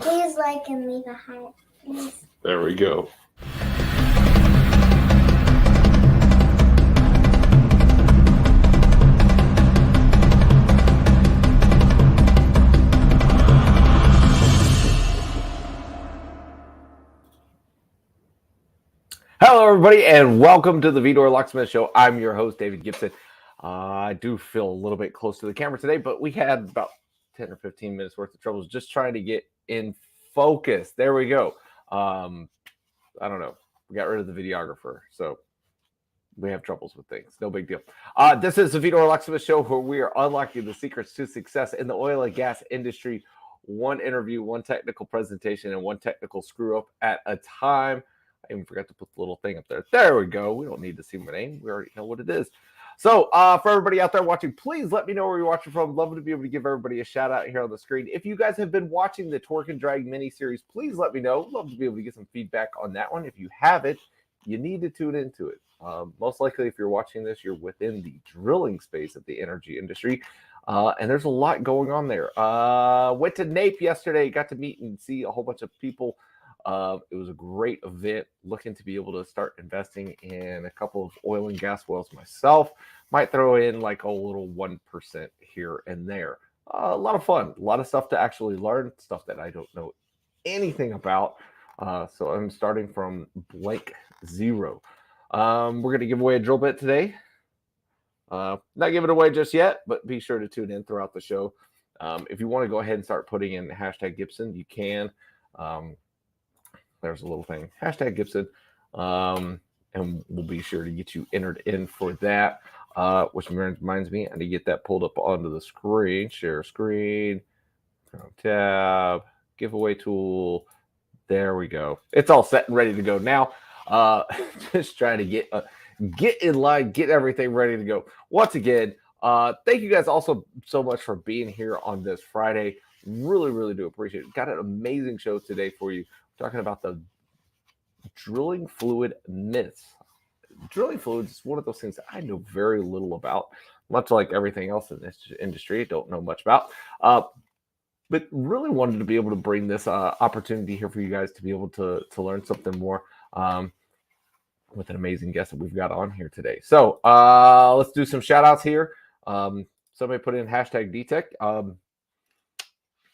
Please like and leave a heart. Please. There we go. Hello, everybody, and welcome to the Vdoorlocksmith Show. I'm your host, David Gibson. I do feel a little bit close to the camera today, but we had about 10 or 15 minutes worth of troubles just trying to get in focus. There we go. I don't know. We got rid of the videographer, so we have troubles with things. No big deal. This is the Vdoorlocksmith Show, where we are unlocking the secrets to success in the oil and gas industry. One interview, one technical presentation, and one technical screw-up at a time. I even forgot to put the little thing up there. There we go. We don't need to see my name. We already know what it is. So for everybody out there watching, please let me know where you're watching from. Love to be able to give everybody a shout out here on the screen. If you guys have been watching the Torque and Drag Miniseries, please let me know. Love to be able to get some feedback on that one. If you haven't, you need to tune into it. Most likely, if you're watching this, you're within the drilling space of the energy industry. And there's a lot going on there. Went to NAPE yesterday. Got to meet and see a whole bunch of people. It was a great event. Looking to be able to start investing in a couple of oil and gas wells myself. Might throw in like a little 1% here and there. A lot of fun. A lot of stuff to actually learn. Stuff that I don't know anything about. So I'm starting from blank zero. We're going to give away a drill bit today. Not give it away just yet, but be sure to tune in throughout the show. If you want to go ahead and start putting in hashtag Gibson, you can. There's a little thing, hashtag Gibson, and we'll be sure to get you entered in for that, which reminds me, I need to get that pulled up onto the screen, share screen, tab, giveaway tool, there we go. It's all set and ready to go now. Just trying to get in line, get everything ready to go. Once again, thank you guys also so much for being here on this Friday. Really, really do appreciate it. Got an amazing show today for you. Talking about the drilling fluid myths. Drilling fluids is one of those things that I know very little about, much like everything else in this industry. I don't know much about, but really wanted to be able to bring this opportunity here for you guys to be able to learn something more with an amazing guest that we've got on here today. So let's do some shout outs here. Somebody put in hashtag DTech.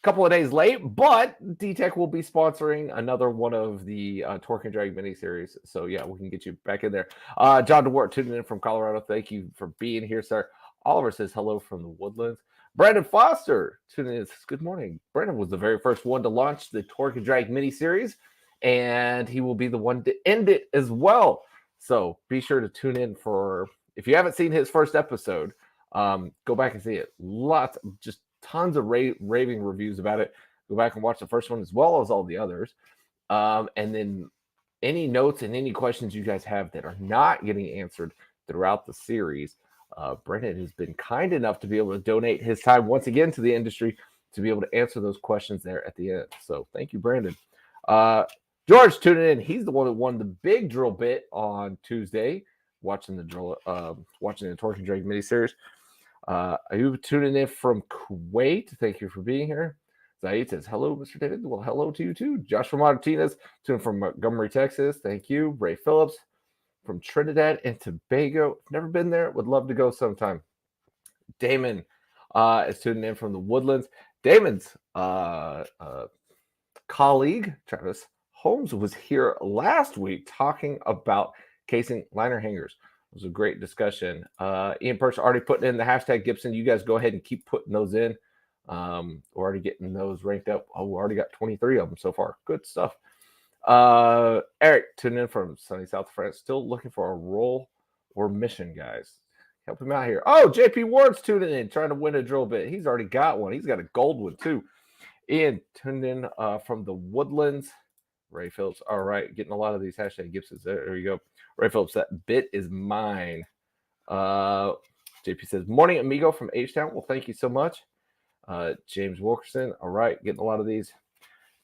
Couple of days late, but DTech will be sponsoring another one of the Torque and Drag miniseries. So yeah, we can get you back in there. John DeWart tuning in from Colorado. Thank you for being here, sir. Oliver says hello from the Woodlands. Brandon Foster tuning in. Says, good morning. Brandon was the very first one to launch the Torque and Drag miniseries, and he will be the one to end it as well. So be sure to tune in for, if you haven't seen his first episode, go back and see it. Lots of just tons of raving reviews about it. Go back and watch the first one as well as all the others. And then any notes and any questions you guys have that are not getting answered throughout the series, Brendan has been kind enough to be able to donate his time once again to the industry to be able to answer those questions there at the end. So thank you, Brandon. George tuning in. He's the one that won the big drill bit on Tuesday, watching the Torque and Drag miniseries. Ayub tuning in from Kuwait. Thank you for being here. Zaid says, hello, Mr. David. Well, hello to you too. Joshua Martinez tuning from Montgomery, Texas. Thank you. Ray Phillips from Trinidad and Tobago. Never been there. Would love to go sometime. Damon is tuning in from the Woodlands. Damon's colleague, Travis Holmes, was here last week talking about casing liner hangers. It was a great discussion. Ian Perch already putting in the hashtag Gibson. You guys go ahead and keep putting those in. We're already getting those ranked up. Oh, we already got 23 of them so far. Good stuff. Eric tuning in from sunny South France. Still looking for a role or mission, guys. Help him out here. Oh, JP Ward's tuning in, trying to win a drill bit. He's already got one. He's got a gold one too. Ian tuned in from the Woodlands. Ray Phillips. All right, getting a lot of these hashtag Gibsons. There you go. Ray Phillips, that bit is mine. JP says, morning, amigo from H-Town. Well, thank you so much. James Wilkerson. All right, getting a lot of these.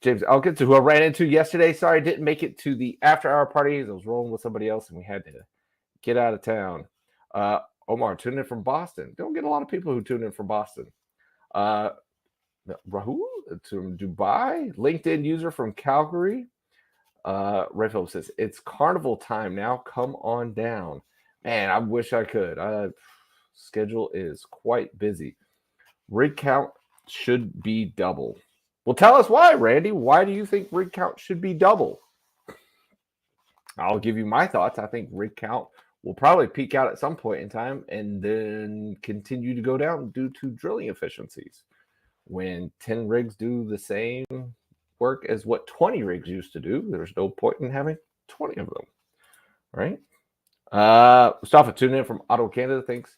James Elkins, who I ran into yesterday. Sorry, I didn't make it to the after-hour party. I was rolling with somebody else, and we had to get out of town. Omar, tuning in from Boston. Don't get a lot of people who tune in from Boston. Rahul, to Dubai. LinkedIn user from Calgary. Red Phillips says, it's carnival time now. Come on down. Man, I wish I could. Schedule is quite busy. Rig count should be double. Well, tell us why, Randy. Why do you think rig count should be double? I'll give you my thoughts. I think rig count will probably peak out at some point in time and then continue to go down due to drilling efficiencies. When 10 rigs do the same work as what 20 rigs used to do, there's no point in having 20 of them, right? Mustafa tuning in from Ottawa, Canada. Thanks.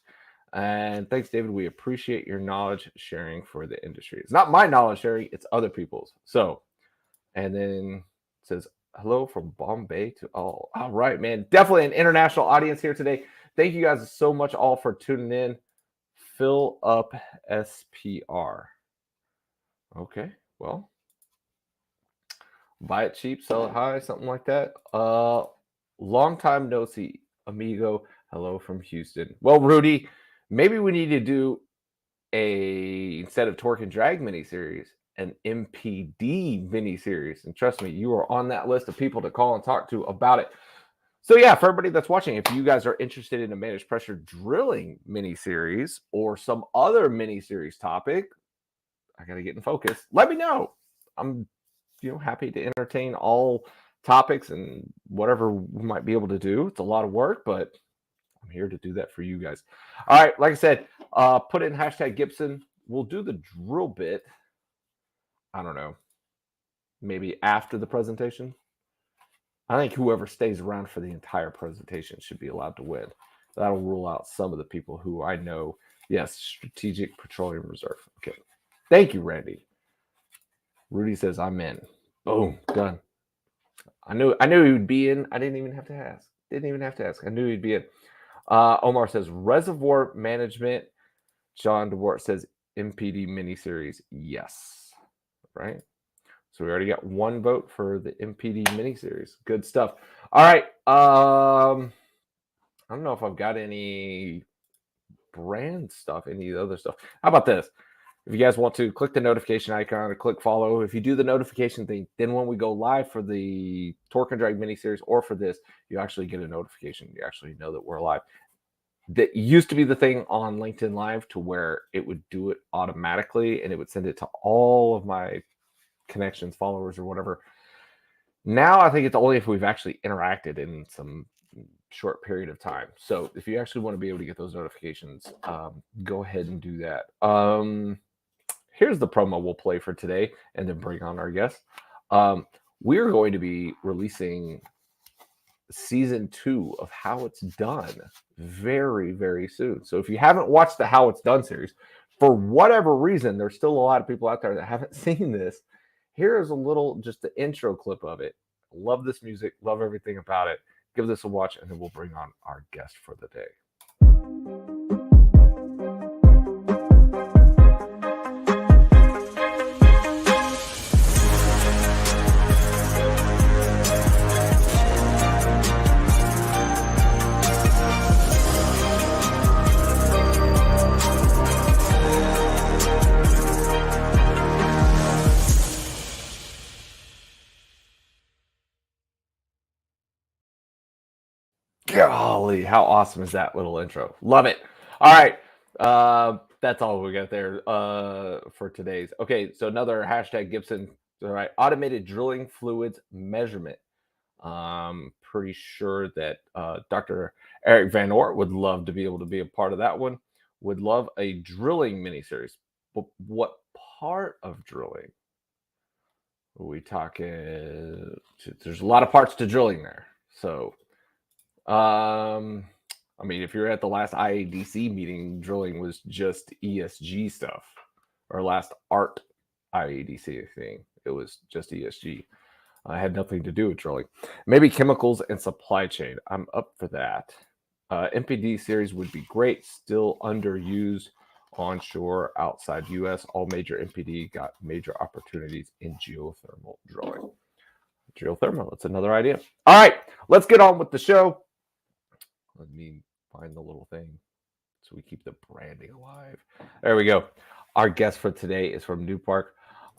And thanks, David. We appreciate your knowledge sharing for the industry. It's not my knowledge sharing, it's other people's. So, and then it says, hello from Bombay to all. All right, man. Definitely an international audience here today. Thank you guys so much all for tuning in. Fill up SPR. Okay, well, buy it cheap, sell it high, something like that. Long time no see, amigo. Hello from Houston. Well, Rudy, maybe we need to do instead of Torque and Drag miniseries, an MPD miniseries. And trust me, you are on that list of people to call and talk to about it. So yeah, for everybody that's watching, if you guys are interested in a managed pressure drilling miniseries or some other miniseries topic, I got to get in focus. Let me know. I'm, happy to entertain all topics and whatever we might be able to do. It's a lot of work, but I'm here to do that for you guys. All right, like I said, put in hashtag Gibson. We'll do the drill bit. I don't know, maybe after the presentation. I think whoever stays around for the entire presentation should be allowed to win. That'll rule out some of the people who I know. Yes, Strategic Petroleum Reserve. Okay. Thank you, Randy. Rudy says, I'm in. Boom. Done. I knew he would be in. I didn't even have to ask. I knew he'd be in. Omar says, Reservoir Management. John DeWart says, MPD miniseries. Yes. Right? So we already got one vote for the MPD miniseries. Good stuff. All right. I don't know if I've got any brand stuff, any other stuff. How about this? If you guys want to, click the notification icon or click follow. If you do the notification thing, then when we go live for the Torque and Drag miniseries or for this, you actually get a notification. You actually know that we're live. That used to be the thing on LinkedIn Live to where it would do it automatically and it would send it to all of my connections, followers, or whatever. Now I think it's only if we've actually interacted in some short period of time. So if you actually want to be able to get those notifications, go ahead and do that. Here's the promo we'll play for today and then bring on our guest. We're going to be releasing season 2 of How It's Done very, very soon. So if you haven't watched the How It's Done series, for whatever reason, there's still a lot of people out there that haven't seen this. Here is a little, just the intro clip of it. Love this music, love everything about it. Give this a watch, and then we'll bring on our guest for the day. Golly, how awesome is that little intro? Love it. All right. That's all we got there for today's. Okay, so another hashtag Gibson. All right, automated drilling fluids measurement. Pretty sure that Dr. Eric Van Oort would love to be able to be a part of that one. Would love a drilling miniseries. But what part of drilling? Are we talking? There's a lot of parts to drilling there. So, I mean, if you're at the last IADC meeting, drilling was just ESG stuff, or last ART IADC thing. It was just ESG. Had nothing to do with drilling. Maybe chemicals and supply chain. I'm up for that. MPD series would be great. Still underused onshore, outside U.S. All major MPD got major opportunities in geothermal drilling. Geothermal, that's another idea. All right, let's get on with the show. Let me find the little thing so we keep the branding alive. There we go. Our guest for today is from Newpark.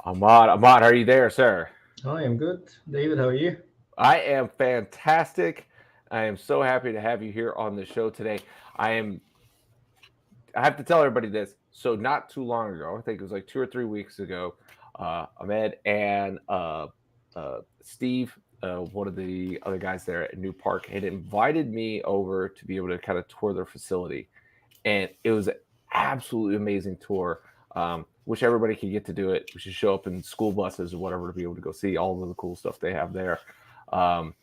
Ahmad, are you there, sir? I am good. David, how are you? I am fantastic. I am so happy to have you here on the show today. I am. I have to tell everybody this. So not too long ago, I think it was like 2 or 3 weeks ago, Ahmed and Steve, one of the other guys there at Newpark, had invited me over to be able to kind of tour their facility, and it was an absolutely amazing tour. Wish everybody could get to do it. We should show up in school buses or whatever to be able to go see all of the cool stuff they have there. Um,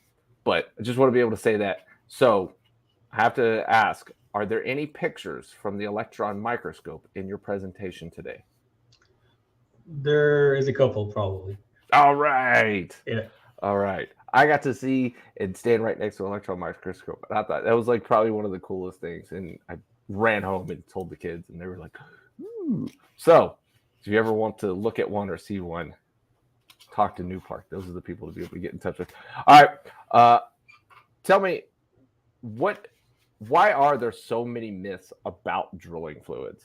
but I just want to be able to say that. So I have to ask, are there any pictures from the electron microscope in your presentation today? There is a couple, probably. All right. Yeah. All right. I got to see and stand right next to an electron microscope. And I thought that was like probably one of the coolest things. And I ran home and told the kids, and they were like, ooh. So if you ever want to look at one or see one, talk to Newpark. Those are the people to be able to get in touch with. All right. Tell me, why are there so many myths about drilling fluids?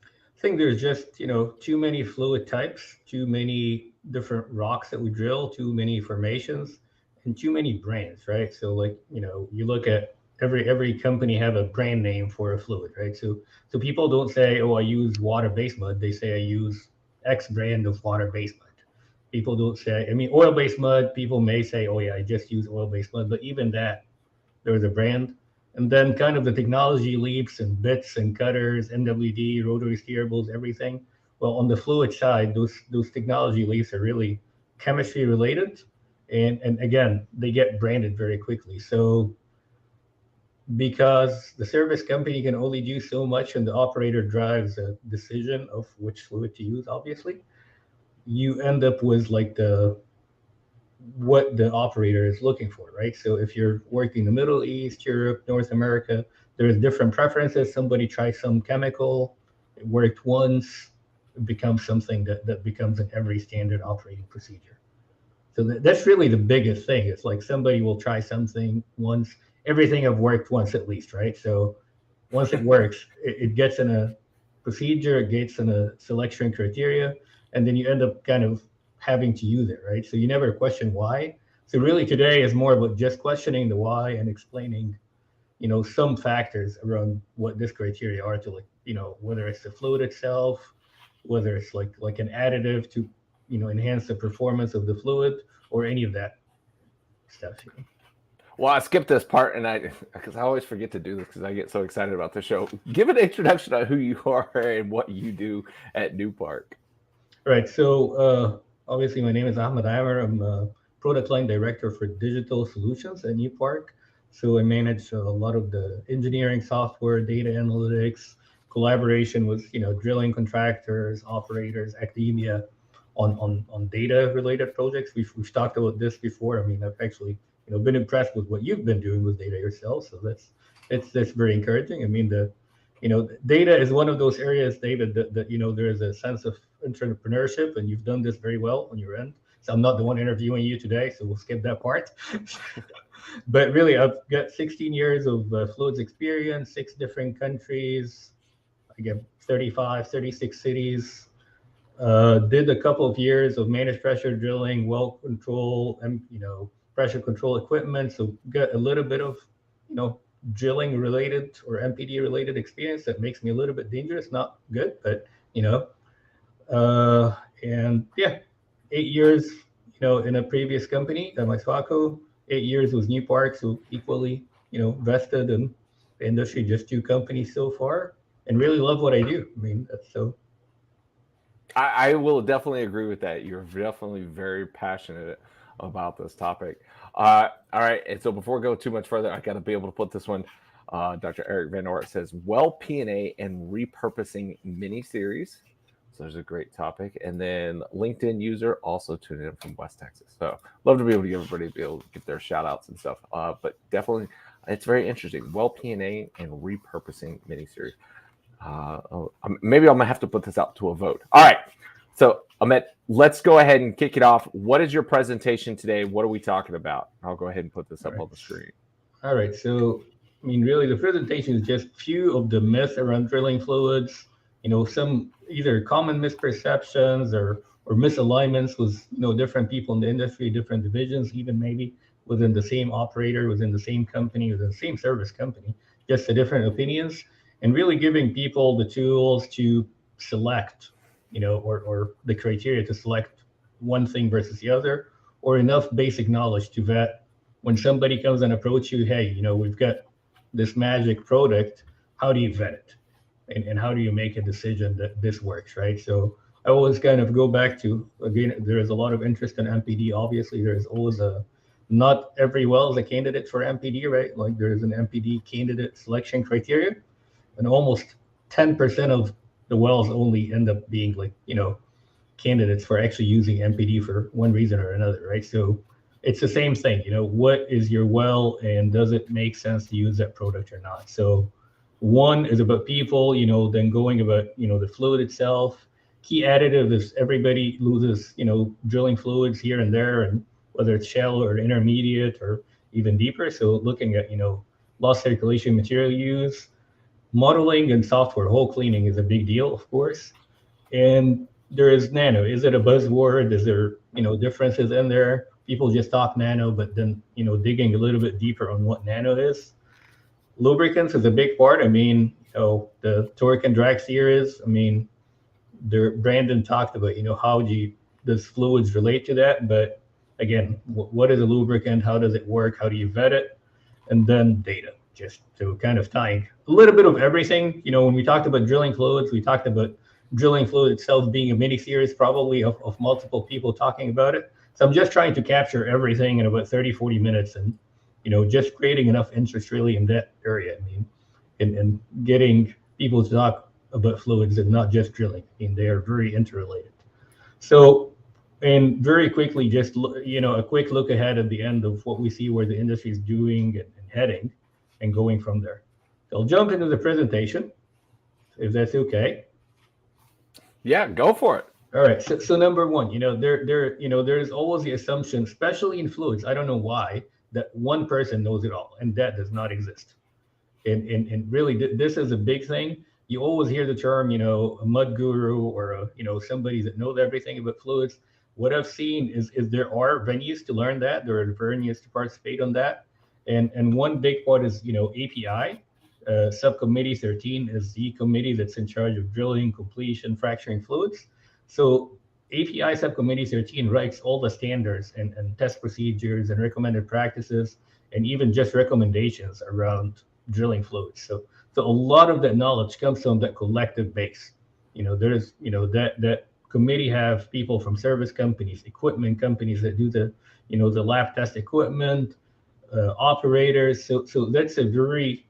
I think there's just, too many fluid types, too many different rocks that we drill, too many formations, and too many brands, right? So like, you look at every company have a brand name for a fluid, right? So people don't say, oh, I use water-based mud. They say I use X brand of water-based mud. People don't say, oil-based mud, people may say, oh yeah, I just use oil-based mud, but even that, there's a brand. And then kind of the technology leaps and bits and cutters, MWD, rotary steerables, everything. Well, on the fluid side, those technology leaps are really chemistry related. And again, they get branded very quickly. So because the service company can only do so much and the operator drives a decision of which fluid to use, obviously, you end up with like what the operator is looking for, right? So if you're working in the Middle East, Europe, North America, there's different preferences. Somebody tries some chemical, it worked once, it becomes something that becomes in every standard operating procedure. So that's really the biggest thing. It's like somebody will try something once, everything have worked once at least, right? So once it works, it gets in a procedure, it gets in a selection criteria, and then you end up kind of having to use it, right? So you never question why. So really today is more about just questioning the why and explaining, some factors around what this criteria are to like, whether it's the fluid itself, whether it's like an additive to, enhance the performance of the fluid or any of that stuff. Well, I skipped this part, and because I always forget to do this because I get so excited about the show. Give an introduction on who you are and what you do at Newpark. Right. So obviously, my name is Ahmed Amer. I'm a product line director for digital solutions at Newpark. So I manage a lot of the engineering software, data analytics, collaboration with drilling contractors, operators, academia on data related projects. We've talked about this before. I've actually been impressed with what you've been doing with data yourself. So that's very encouraging. Data is one of those areas, David, that there is a sense of entrepreneurship, and you've done this very well on your end. So I'm not the one interviewing you today, so we'll skip that part. But really, I've got 16 years of fluids experience, 6 different countries, I get 35, 36 cities. Did a couple of years of managed pressure drilling, well control, and pressure control equipment. So got a little bit of drilling related or MPD related experience that makes me a little bit dangerous. Not good, but and yeah, 8 years in a previous company at my Swaco. 8 years with Newpark, so equally vested in the industry. Just 2 companies so far, and really love what I do. That's so. I will definitely agree with that. You're definitely very passionate about this topic. All right. And so before we go too much further, I got to be able to put this one. Dr. Eric Van Ort says, well, P&A and repurposing miniseries. So there's a great topic. And then LinkedIn user also tuned in from West Texas. So love to be able to get everybody be able to get their shout outs and stuff. But definitely, it's very interesting. Well, P&A and repurposing miniseries. Maybe I'm gonna have to put this out to a vote. All right, so Ahmed, let's go ahead and kick it off. What is your presentation today? What are we talking about? I'll go ahead and put this up on the screen. All right, so really the presentation is just few of the myths around drilling fluids. Some either common misperceptions or or misalignments with different people in the industry, different divisions, even maybe within the same operator, within the same company, within the same service company, just the different opinions, and really giving people the tools to select, or the criteria to select one thing versus the other, or enough basic knowledge to vet when somebody comes and approach you, hey, we've got this magic product, how do you vet it? And how do you make a decision that this works, right? So I always kind of go back to, again, there is a lot of interest in MPD. Obviously, there's always not every well is a candidate for MPD, right? Like there is an MPD candidate selection criteria, and almost 10% of the wells only end up being candidates for actually using MPD for one reason or another, right? So it's the same thing, what is your well and does it make sense to use that product or not? So one is about people, then going about, the fluid itself. Key additive is everybody loses, drilling fluids here and there, and whether it's shallow or intermediate or even deeper. So looking at, lost circulation material use, modeling and software hole cleaning is a big deal, of course. And there is Nano. Is it a buzzword? Is there, differences in there? People just talk Nano, but then, digging a little bit deeper on what Nano is. Lubricants is a big part. I mean, the Torque and Drag series, I mean, Brandon talked about, how does fluids relate to that? But again, what is a lubricant? How does it work? How do you vet it? And then data, just to kind of tying a little bit of everything. When we talked about drilling fluids, we talked about drilling fluid itself being a mini series, probably of multiple people talking about it. So I'm just trying to capture everything in about 30, 40 minutes and, just creating enough interest really in that area. I mean, and getting people to talk about fluids and not just drilling. I mean, they are very interrelated. So, and very quickly, just, a quick look ahead at the end of what we see where the industry is doing and heading and going from there. So I'll jump into the presentation, if that's okay. Yeah, go for it. All right. So number one, there's always the assumption, especially in fluids, I don't know why, that one person knows it all, and that does not exist. And really, this is a big thing. You always hear the term, a mud guru or somebody that knows everything about fluids. What I've seen is there are venues to learn that. There are venues to participate on that. And one big part is, API. Subcommittee 13 is the committee that's in charge of drilling, completion, fracturing fluids. So API Subcommittee 13 writes all the standards and test procedures and recommended practices, and even just recommendations around drilling fluids. So a lot of that knowledge comes from that collective base. There's, that committee have people from service companies, equipment companies that do the lab test equipment, operators. So that's a very,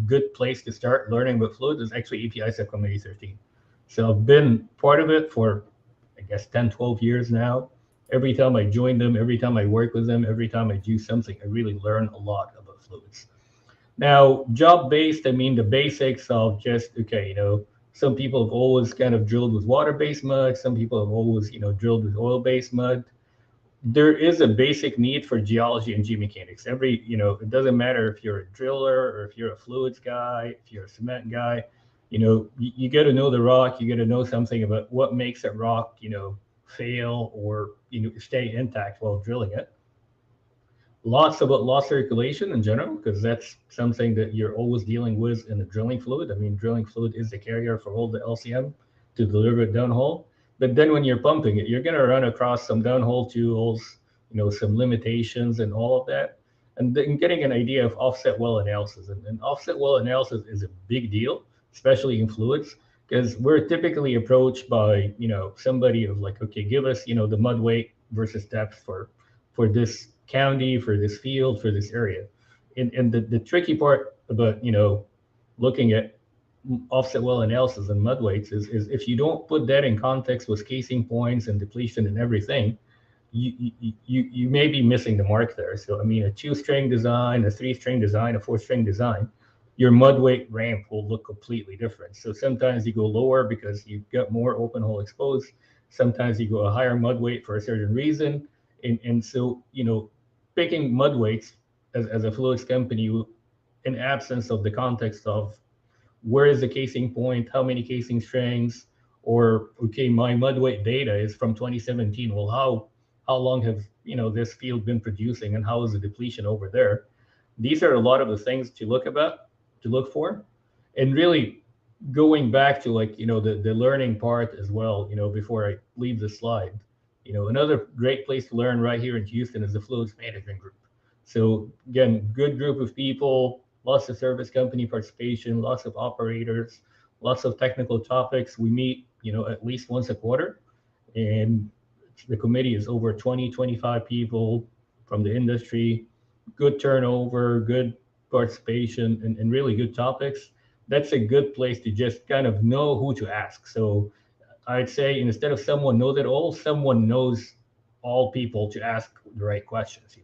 good place to start learning about fluids is actually API Subcommittee 13. So I've been part of it for, I guess, 10, 12 years now. Every time I join them, every time I work with them, every time I do something, I really learn a lot about fluids. Now, job-based, I mean, the basics of just, okay, some people have always kind of drilled with water-based mud. Some people have always, drilled with oil-based mud. There is a basic need for geology and geomechanics. It doesn't matter if you're a driller or if you're a fluids guy, if you're a cement guy, you got to know the rock. You got to know something about what makes a rock, fail or, stay intact while drilling it. Lots about lost circulation in general, because that's something that you're always dealing with in the drilling fluid. I mean, drilling fluid is the carrier for all the LCM to deliver it downhole. But then when you're pumping it, you're going to run across some downhole tools, some limitations and all of that. And then getting an idea of offset well analysis. And offset well analysis is a big deal, especially in fluids, because we're typically approached by, somebody of like, okay, give us, the mud weight versus depth for this county, for this field, for this area. And the tricky part about, looking at offset well analysis and mud weights is if you don't put that in context with casing points and depletion and everything, you may be missing the mark there. So I mean, a 2-string design, a 3-string design, a 4-string design, your mud weight ramp will look completely different. So sometimes you go lower because you've got more open hole exposed. Sometimes you go a higher mud weight for a certain reason. And so, picking mud weights as a fluids company in absence of the context of where is the casing point, how many casing strings, Or, okay, my mud weight data is from 2017. Well, how long have this field been producing, and how is the depletion over there? These are a lot of the things to look for, and really going back to the learning part as well. Before I leave the slide, another great place to learn right here in Houston is the Fluids Management Group. So again, good group of people, lots of service company participation, lots of operators, lots of technical topics. We meet, at least once a quarter, and the committee is over 20-25 people from the industry. Good turnover, good participation, and really good topics. That's a good place to just kind of know who to ask. So I'd say, instead of someone knows it all, someone knows all people to ask the right questions.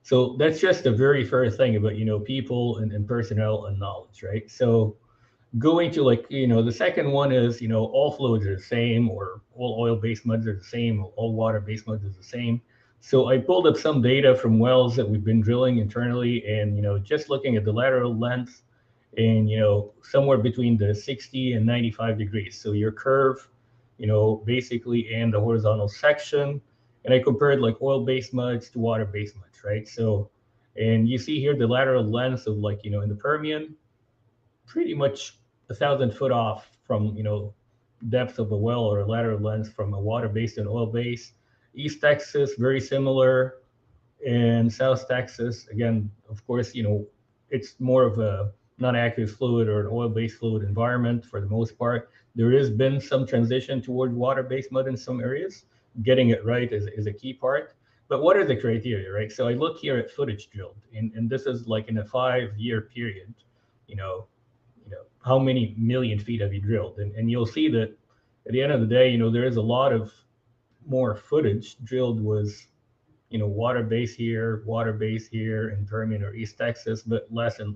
So that's just a very fair thing about people and personnel and knowledge, right? So going to the second one is all fluids are the same, or all oil-based muds are the same, or all water-based muds are the same. So I pulled up some data from wells that we've been drilling internally, and just looking at the lateral length, and somewhere between the 60 and 95 degrees. So your curve, basically, and the horizontal section. And I compared oil-based muds to water-based muds, right? So, and you see here the lateral length of in the Permian, pretty much 1,000 foot off from depth of a well, or a lateral length from a water-based and oil-based. East Texas, very similar, and South Texas, again, of course, it's more of a non-aqueous fluid or an oil-based fluid environment for the most part. There has been some transition toward water-based mud in some areas. Getting it right is a key part. But what are the criteria, right? So I look here at footage drilled, and this is in a 5-year period. How many million feet have you drilled? And you'll see that at the end of the day, there is a lot of more footage drilled was water-based here in Permian or East Texas, but less in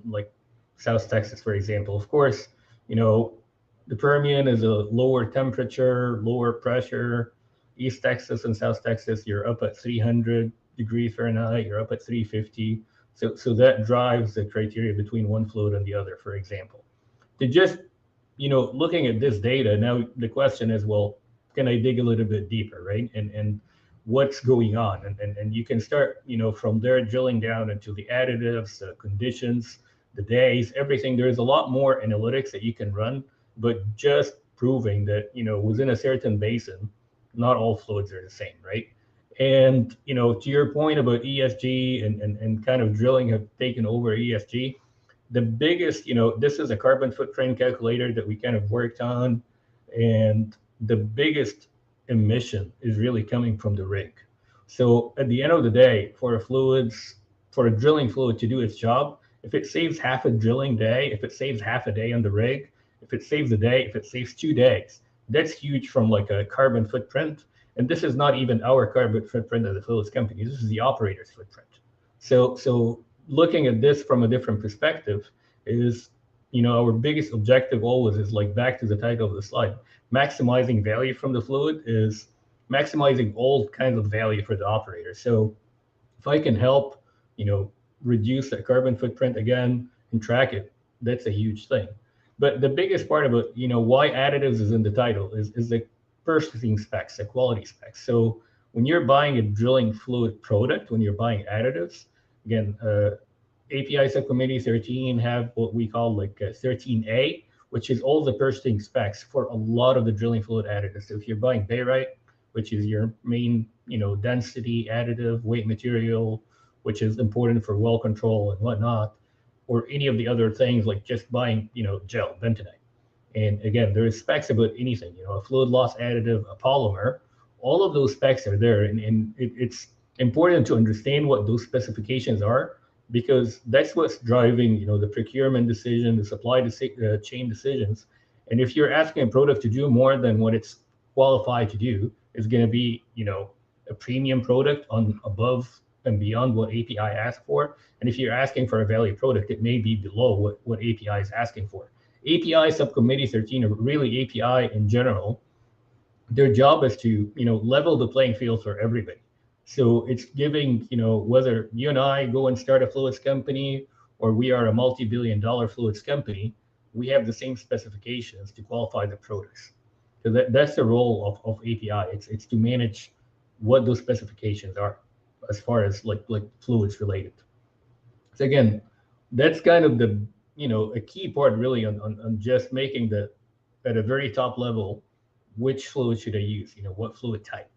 South Texas, for example. Of course, the Permian is a lower temperature, lower pressure. East Texas and South Texas, you're up at 300 degrees Fahrenheit, you're up at 350. So that drives the criteria between one fluid and the other, for example. To just, looking at this data, now the question is, well, can I dig a little bit deeper, right? And what's going on? And you can start, from there, drilling down into the additives, the conditions, the days, everything. There's a lot more analytics that you can run, but just proving that, within a certain basin, not all fluids are the same, right? And, to your point about ESG and kind of drilling have taken over ESG, the biggest, this is a carbon footprint calculator that we kind of worked on, and the biggest emission is really coming from the rig. So at the end of the day, for a drilling fluid to do its job, if it saves half a drilling day, if it saves half a day on the rig, if it saves a day, if it saves 2 days, that's huge from a carbon footprint. And this is not even our carbon footprint of the fluids company. This is the operator's footprint. So looking at this from a different perspective is, our biggest objective always is back to the title of the slide. Maximizing value from the fluid is maximizing all kinds of value for the operator. So if I can help, reduce that carbon footprint again and track it, that's a huge thing. But the biggest part about, why additives is in the title is the purchasing specs, the quality specs. So when you're buying a drilling fluid product, when you're buying additives, again, API Subcommittee 13 have what we call 13A, which is all the purchasing specs for a lot of the drilling fluid additives. So if you're buying barite, which is your main, density additive, weight material, which is important for well control and whatnot, or any of the other things like just buying, gel, bentonite. And again, there is specs about anything, a fluid loss additive, a polymer, all of those specs are there. And it's important to understand what those specifications are, because that's what's driving, the procurement decision, the supply chain decisions. And if you're asking a product to do more than what it's qualified to do, it's going to be, a premium product on above and beyond what API asks for. And if you're asking for a value product, it may be below what API is asking for. API Subcommittee 13, or really API in general, their job is to, level the playing field for everybody. So it's giving, whether you and I go and start a fluids company, or we are a multi-billion-dollar fluids company, we have the same specifications to qualify the products. So that's the role of API. It's to manage what those specifications are as far as like fluids related. So again, that's kind of the, a key part really on just making the, at a very top level, which fluid should I use, what fluid type.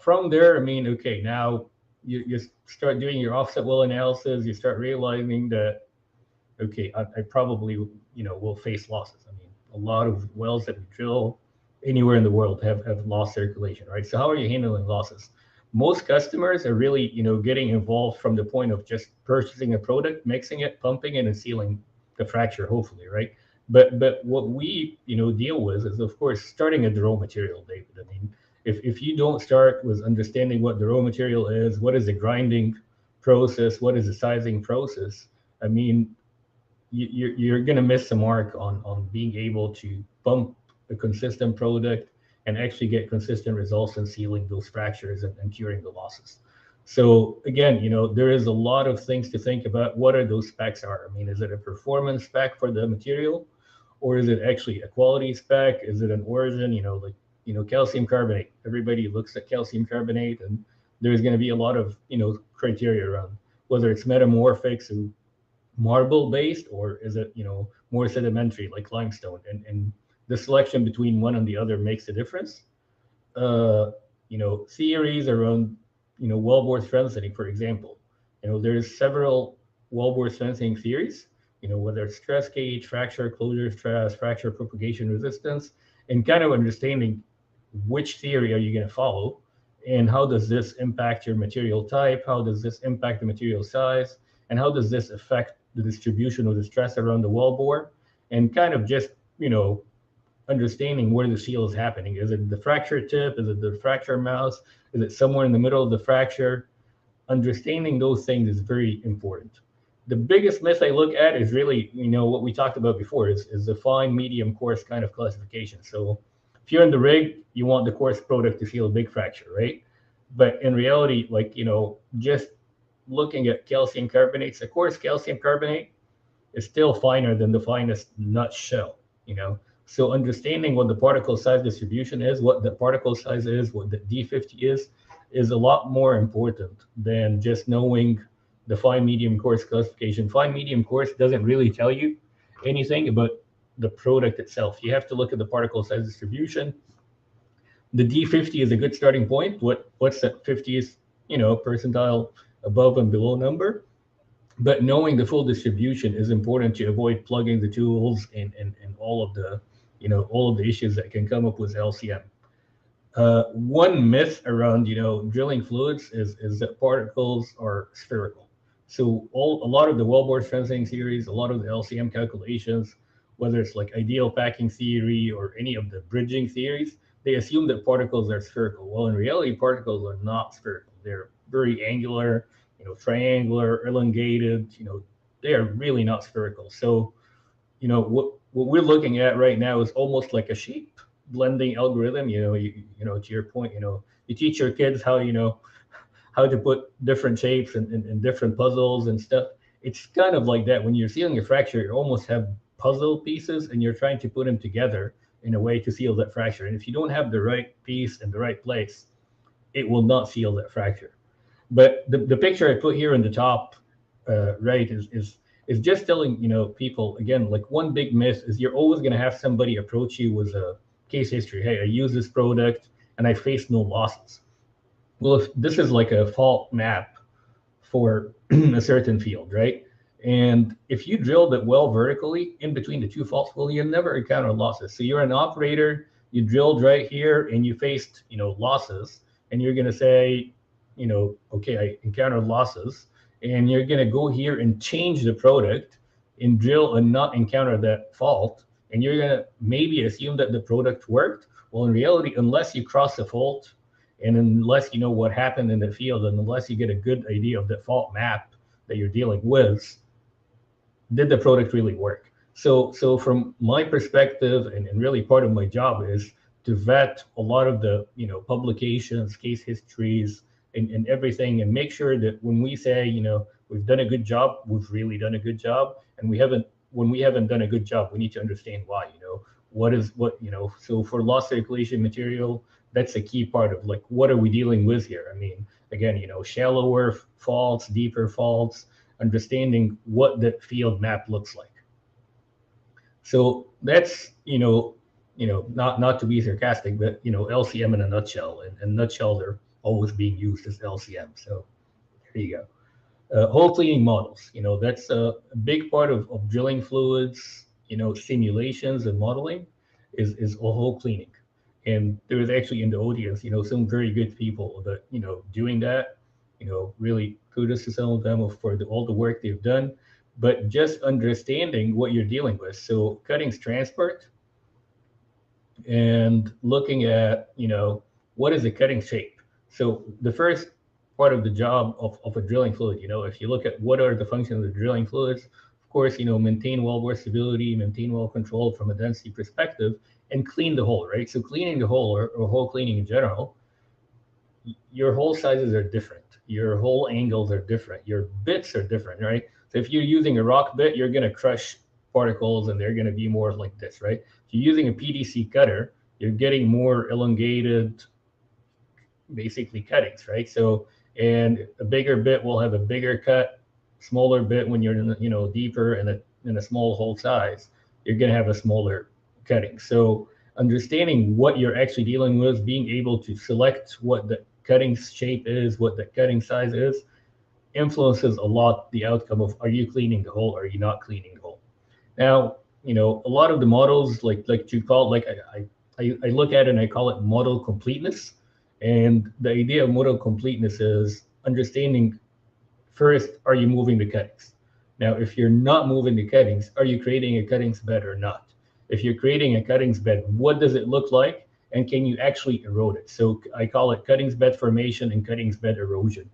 From there, I mean, okay, now you start doing your offset well analysis, you start realizing that, okay, I probably, will face losses. I mean, a lot of wells that we drill anywhere in the world have lost circulation, right? So how are you handling losses? Most customers are really, getting involved from the point of just purchasing a product, mixing it, pumping it, and sealing the fracture, hopefully, right? But what we, deal with is, of course, starting at the raw material, David. I mean, if you don't start with understanding what the raw material is, what is the grinding process, what is the sizing process, I mean, you're going to miss the mark on being able to pump a consistent product and actually get consistent results in sealing those fractures and curing the losses. So again, there is a lot of things to think about. What are those specs are? I mean, is it a performance spec for the material, or is it actually a quality spec? Is it an origin? Calcium carbonate. Everybody looks at calcium carbonate, and there's going to be a lot of criteria around whether it's metamorphic, so marble based, or is it more sedimentary like limestone, and the selection between one and the other makes a difference. Theories around wellbore strengthening, for example. There's several wellbore strengthening theories, whether it's stress gauge, fracture closure stress, fracture propagation resistance, and kind of understanding which theory are you going to follow, and how does this impact your material type, how does this impact the material size, and how does this affect the distribution of the stress around the wellbore, and kind of just understanding where the seal is happening. Is it the fracture tip? Is it the fracture mouth? Is it somewhere in the middle of the fracture? Understanding those things is very important. The biggest myth I look at is really, what we talked about before is the fine, medium, coarse kind of classification. So if you're in the rig, you want the coarse product to seal a big fracture, right? But in reality, just looking at calcium carbonates, a coarse calcium carbonate is still finer than the finest nut shell, So understanding what the particle size distribution is, what the particle size is, what the D50 is a lot more important than just knowing the fine, medium, coarse classification. Fine, medium, coarse doesn't really tell you anything about the product itself. You have to look at the particle size distribution. The D50 is a good starting point. What's that 50th, percentile above and below number? But knowing the full distribution is important to avoid plugging the tools and all of the all of the issues that can come up with LCM. One myth around drilling fluids is that particles are spherical. So a lot of the wellbore strengthening series, a lot of the LCM calculations, whether it's like ideal packing theory or any of the bridging theories, they assume that particles are spherical. Well, in reality, particles are not spherical. They're very angular, triangular, elongated. They are really not spherical. So, what we're looking at right now is almost like a shape blending algorithm. To your point, you teach your kids how to put different shapes and different puzzles and stuff. It's kind of like that. When you're sealing a fracture, you almost have puzzle pieces, and you're trying to put them together in a way to seal that fracture. And if you don't have the right piece in the right place, it will not seal that fracture. But the picture I put here in the top right is just telling people, again, like one big myth is you're always going to have somebody approach you with a case history. Hey, I use this product and I faced no losses. Well, if this is like a fault map for a certain field, right? And if you drilled it well vertically in between the two faults, well, you'll never encounter losses. So you're an operator, you drilled right here and you faced losses, and you're going to say, okay, I encountered losses, and you're going to go here and change the product and drill and not encounter that fault, and you're going to maybe assume that the product worked. Well, in reality, unless you cross the fault, and unless you know what happened in the field, and unless you get a good idea of the fault map that you're dealing with, did the product really work? So from my perspective, and really part of my job is to vet a lot of the publications, case histories, and everything, and make sure that when we say we've done a good job, we've really done a good job, and we haven't when we haven't done a good job, we need to understand why, so for loss circulation material, that's a key part of like, what are we dealing with here? I mean, again, shallower faults, deeper faults, understanding what the field map looks like. So that's, not to be sarcastic, but, LCM in a nutshell, and nutshells are always being used as LCM. So there you go. Hole cleaning models, that's a big part of drilling fluids, simulations and modeling is hole cleaning. And there is actually in the audience, some very good people that, doing that, really kudos to some of them for all the work they've done, but just understanding what you're dealing with. So cuttings transport and looking at, what is the cutting shape? So the first part of the job of a drilling fluid, if you look at what are the functions of the drilling fluids, of course, maintain wellbore stability, maintain well control from a density perspective, and clean the hole, right? So cleaning the hole or hole cleaning in general, your hole sizes are different. Your hole angles are different. Your bits are different, right? So if you're using a rock bit, you're going to crush particles and they're going to be more like this, right? If you're using a PDC cutter, you're getting more elongated, basically cuttings, right? So, and a bigger bit will have a bigger cut, smaller bit when you're in, deeper in a small hole size, you're going to have a smaller cutting. So understanding what you're actually dealing with, being able to select what the cutting shape is, what the cutting size is, influences a lot the outcome of, are you cleaning the hole or are you not cleaning the hole? Now, a lot of the models, like you call it, like I look at it and I call it model completeness. And the idea of model completeness is understanding first, are you moving the cuttings? Now, if you're not moving the cuttings, are you creating a cuttings bed or not? If you're creating a cuttings bed, what does it look like? And can you actually erode it? So I call it cuttings bed formation and cuttings bed erosion.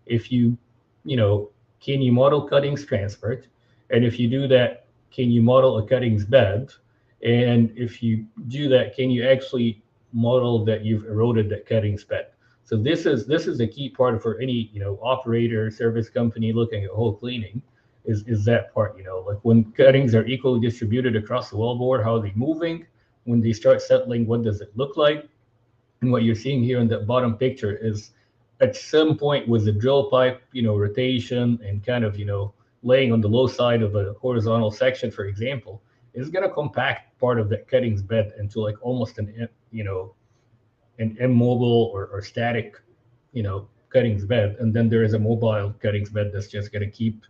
If you, can you model cuttings transport? And if you do that, can you model a cuttings bed? And if you do that, can you actually model that you've eroded that cuttings bed? So this is a key part for any operator, service company looking at hole cleaning, is that part. Like when cuttings are equally distributed across the wellbore, how are they moving? When they start settling, what does it look like? And what you're seeing here in the bottom picture is at some point with the drill pipe, rotation and kind of laying on the low side of a horizontal section, for example, is going to compact part of that cuttings bed into like almost an immobile or static, cuttings bed. And then there is a mobile cuttings bed that's just going to keep,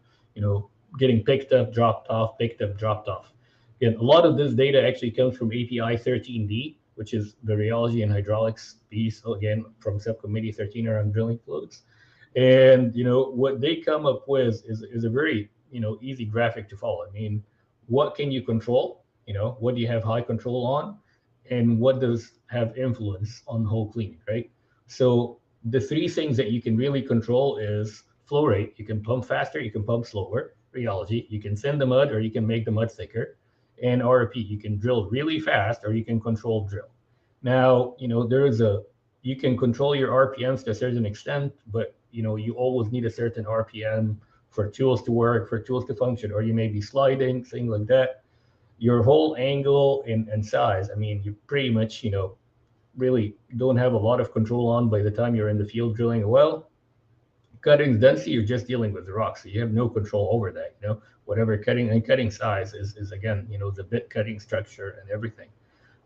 getting picked up, dropped off, picked up, dropped off. And a lot of this data actually comes from API 13D, which is the rheology and hydraulics piece, again, from subcommittee 13 around drilling fluids. And, what they come up with is a very, easy graphic to follow. I mean, what can you control? What do you have high control on? And what does have influence on hole cleaning, right? So the three things that you can really control is flow rate. You can pump faster, you can pump slower. Rheology, you can thin the mud or you can make the mud thicker. And RP, you can drill really fast or you can control drill. Now, you can control your RPMs to a certain extent, but you always need a certain RPM for tools to work, for tools to function, or you may be sliding, things like that. Your whole angle and size, I mean, you pretty much, really don't have a lot of control on by the time you're in the field drilling a well. Cutting density, you're just dealing with the rock, so you have no control over that. Whatever cutting size is again, the bit cutting structure and everything.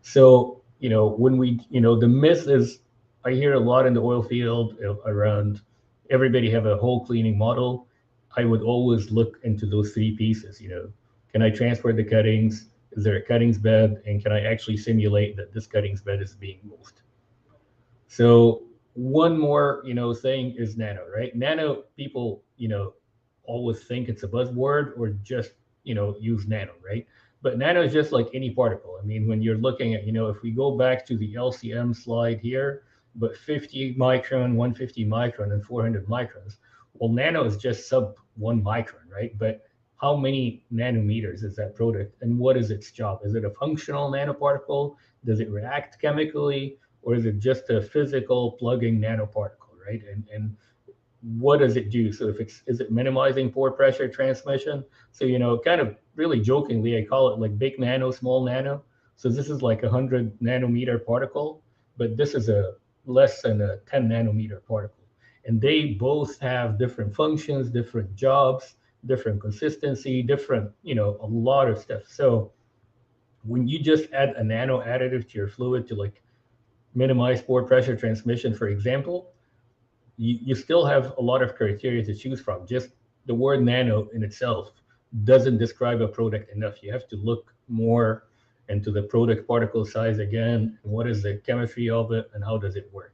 So, when we, the myth is, I hear a lot in the oil field around everybody have a hole cleaning model. I would always look into those three pieces. Can I transfer the cuttings? Is there a cuttings bed? And can I actually simulate that this cuttings bed is being moved? So one more, thing is Nano, right? Nano, people, always think it's a buzzword or just, use Nano, right? But Nano is just like any particle. I mean, when you're looking at, if we go back to the LCM slide here, but 50 micron, 150 micron, and 400 microns, well, Nano is just sub 1 micron, right? But how many nanometers is that product, and what is its job? Is it a functional nanoparticle? Does it react chemically, or is it just a physical plugging nanoparticle, right? And what does it do? So is it minimizing pore pressure transmission? So, kind of really jokingly, I call it like big nano, small nano. So this is like 100 nanometer particle, but this is a less than a 10 nanometer particle. And they both have different functions, different jobs, different consistency, different, a lot of stuff. So when you just add a nano additive to your fluid to like minimize pore pressure transmission, for example, you still have a lot of criteria to choose from. Just the word nano in itself doesn't describe a product enough. You have to look more into the product particle size again, and what is the chemistry of it, and how does it work.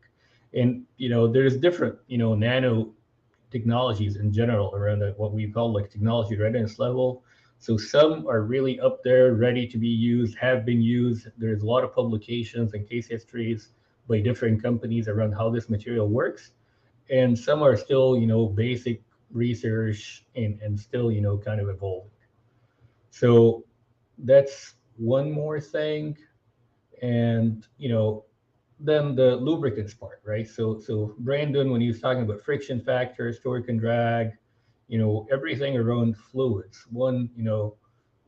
And there's different nano technologies in general around what we call like technology readiness level. So some are really up there, ready to be used, have been used. There's a lot of publications and case histories by different companies around how this material works. And some are still, basic research and still, kind of evolving. So that's one more thing. And, then the lubricants part, right? So Brandon, when he was talking about friction factors, torque and drag, everything around fluids. One,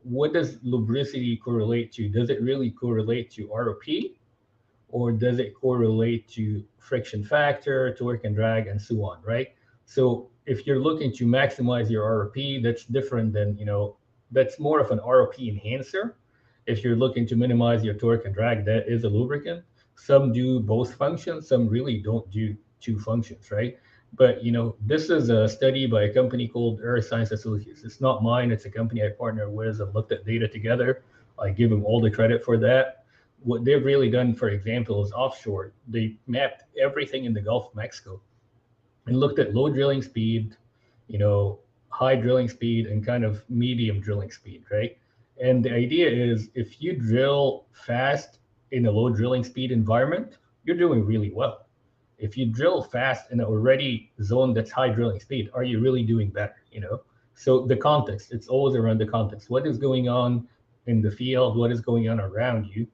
what does lubricity correlate to? Does it really correlate to ROP? Or does it correlate to friction factor, torque and drag, and so on, right? So if you're looking to maximize your ROP, that's different than, that's more of an ROP enhancer. If you're looking to minimize your torque and drag, that is a lubricant. Some do both functions, some really don't do two functions, right? But, this is a study by a company called Earth Science Associates. It's not mine, it's a company I partner with and looked at data together. I give them all the credit for that. What they've really done, for example, is offshore. They mapped everything in the Gulf of Mexico and looked at low drilling speed, high drilling speed, and kind of medium drilling speed, right? And the idea is if you drill fast in a low drilling speed environment, you're doing really well. If you drill fast in an already zone that's high drilling speed, are you really doing better? So the context, it's always around the context. What is going on in the field? What is going on around you?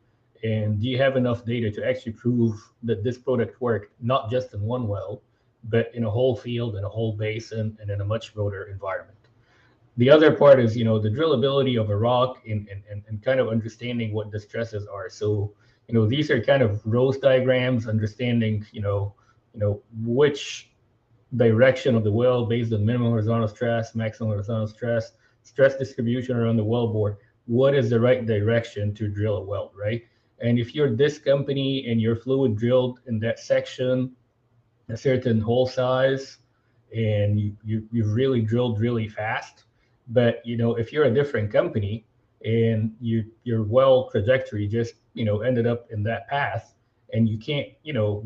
And do you have enough data to actually prove that this product worked, not just in one well, but in a whole field, in a whole basin, and in a much broader environment? The other part is, the drillability of a rock and kind of understanding what the stresses are. So, these are kind of Rose diagrams, understanding, which direction of the well based on minimum horizontal stress, maximum horizontal stress, stress distribution around the wellbore. What is the right direction to drill a well, right? And if you're this company and your fluid drilled in that section, a certain hole size, and you've really drilled really fast, but if you're a different company and your well trajectory just ended up in that path, and you can't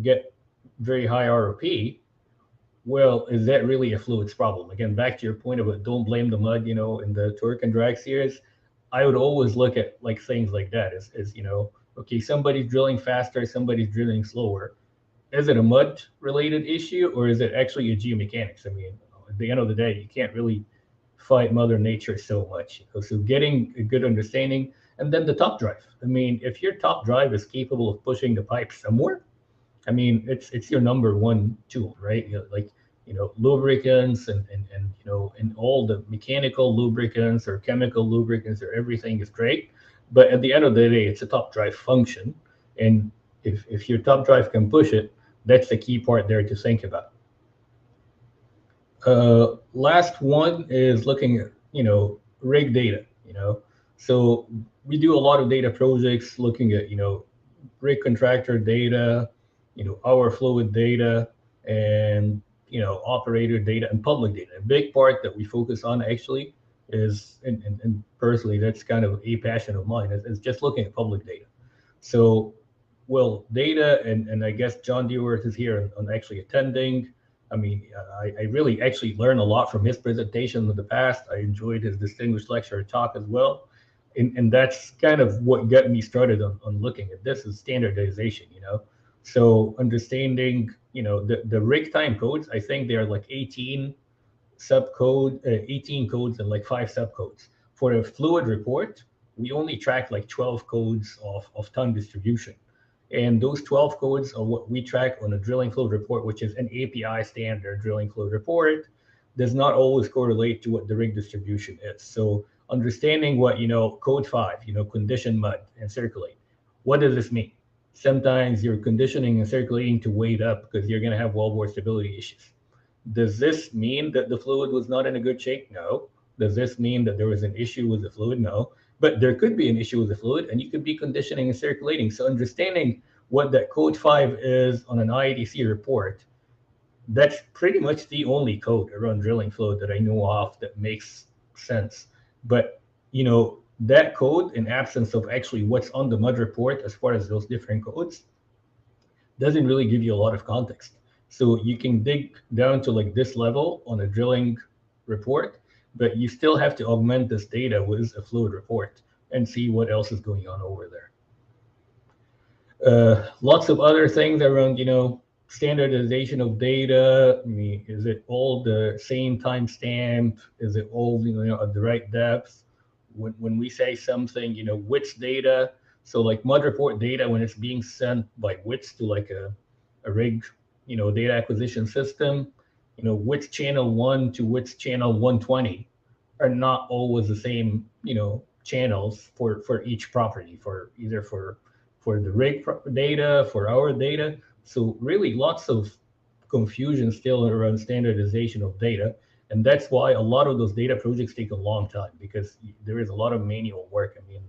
get very high ROP, well, is that really a fluids problem? Again, back to your point about don't blame the mud, in the torque and drag series, I would always look at like things like that as okay, somebody's drilling faster, somebody's drilling slower. Is it a mud related issue, or is it actually a geomechanics? I mean, at the end of the day, you can't really fight Mother Nature so much. So getting a good understanding, and then the top drive. I mean, if your top drive is capable of pushing the pipe somewhere, I mean, it's your number one tool, right? Lubricants and all the mechanical lubricants or chemical lubricants or everything is great. But at the end of the day, it's a top drive function. And if your top drive can push it, that's the key part there to think about. Last one is looking at, rig data, So we do a lot of data projects looking at, rig contractor data, our fluid data, and, operator data and public data. A big part that we focus on actually is, and personally, that's kind of a passion of mine, is just looking at public data. So, well, data, and I guess John Dewart is here and actually attending. I mean, I really actually learned a lot from his presentation in the past. I enjoyed his distinguished lecture talk as well. And that's kind of what got me started on looking at this is standardization, So understanding, the rig time codes, I think there are like 18 codes and like 5 subcodes. For a fluid report, we only track like 12 codes of ton distribution. And those 12 codes are what we track on a drilling flow report, which is an API standard drilling flow report. Does not always correlate to what the rig distribution is. So understanding what, code 5, condition mud and circulate. What does this mean? Sometimes you're conditioning and circulating to weight up because you're going to have wellbore stability issues. Does this mean that the fluid was not in a good shape? No. Does this mean that there was an issue with the fluid? No. But there could be an issue with the fluid, and you could be conditioning and circulating. So understanding what that code 5 is on an IADC report, that's pretty much the only code around drilling fluid that I know of that makes sense. But, that code, in absence of actually what's on the mud report as far as those different codes, doesn't really give you a lot of context. So you can dig down to like this level on a drilling report, but you still have to augment this data with a fluid report and see what else is going on over there. Lots of other things around, standardization of data. I mean, is it all the same timestamp? Is it all, at the right depth? When we say something, WITS data, so like mud report data, when it's being sent by WITS to like a rig, data acquisition system, WITS channel 1 to WITS channel 120 are not always the same, channels for each property, for either for the rig data, for our data. So really lots of confusion still around standardization of data. And that's why a lot of those data projects take a long time, because there is a lot of manual work. I mean,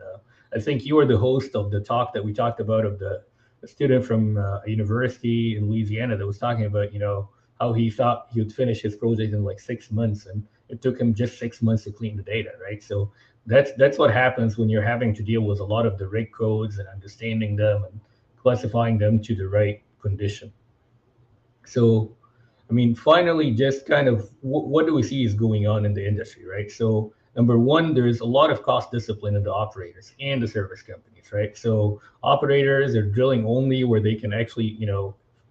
I think you were the host of the talk that we talked about of the student from a university in Louisiana that was talking about, how he thought he would finish his project in like 6 months, and it took him just 6 months to clean the data, right? So that's what happens when you're having to deal with a lot of the rig codes and understanding them and classifying them to the right condition. So, I mean, finally, just kind of what do we see is going on in the industry, right? So number one, there's a lot of cost discipline in the operators and the service companies, right? So operators are drilling only where they can actually,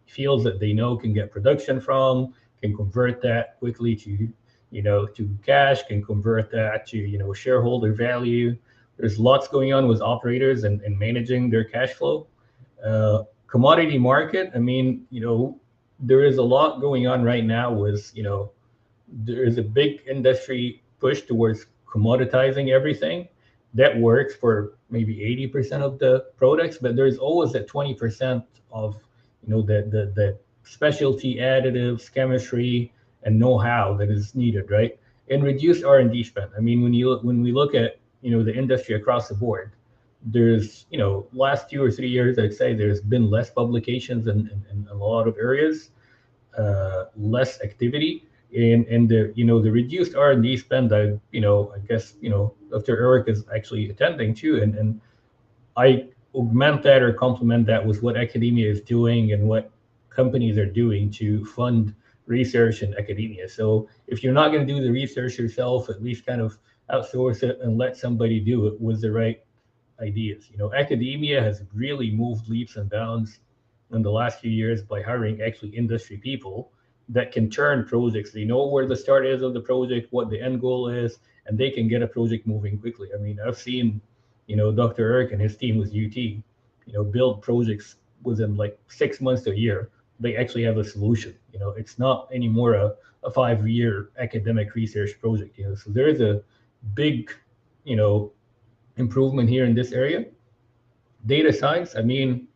fields that they know can get production from, can convert that quickly to, to cash, can convert that to, shareholder value. There's lots going on with operators and managing their cash flow. Commodity market, I mean, there is a lot going on right now with, there is a big industry push towards commoditizing everything. That works for maybe 80% of the products, but there's always that 20% of, the specialty additives, chemistry, and know-how that is needed, right? And reduced R&D spend. I mean, when we look at, the industry across the board, there's, last 2 or 3 years, I'd say there's been less publications in a lot of areas, less activity, and the, the reduced R&D spend, I guess, Dr. Eric is actually attending to, and I augment that or complement that with what academia is doing and what companies are doing to fund research in academia. So if you're not going to do the research yourself, at least kind of outsource it and let somebody do it with the right ideas. Academia has really moved leaps and bounds in the last few years by hiring actually industry people that can turn projects. They know where the start is of the project, what the end goal is, and they can get a project moving quickly. I mean, I've seen, Dr. Eric and his team with UT, build projects within like 6 months to a year. They actually have a solution. It's not anymore a 5-year academic research project. So there is a big, improvement here in this area. Data science, I mean,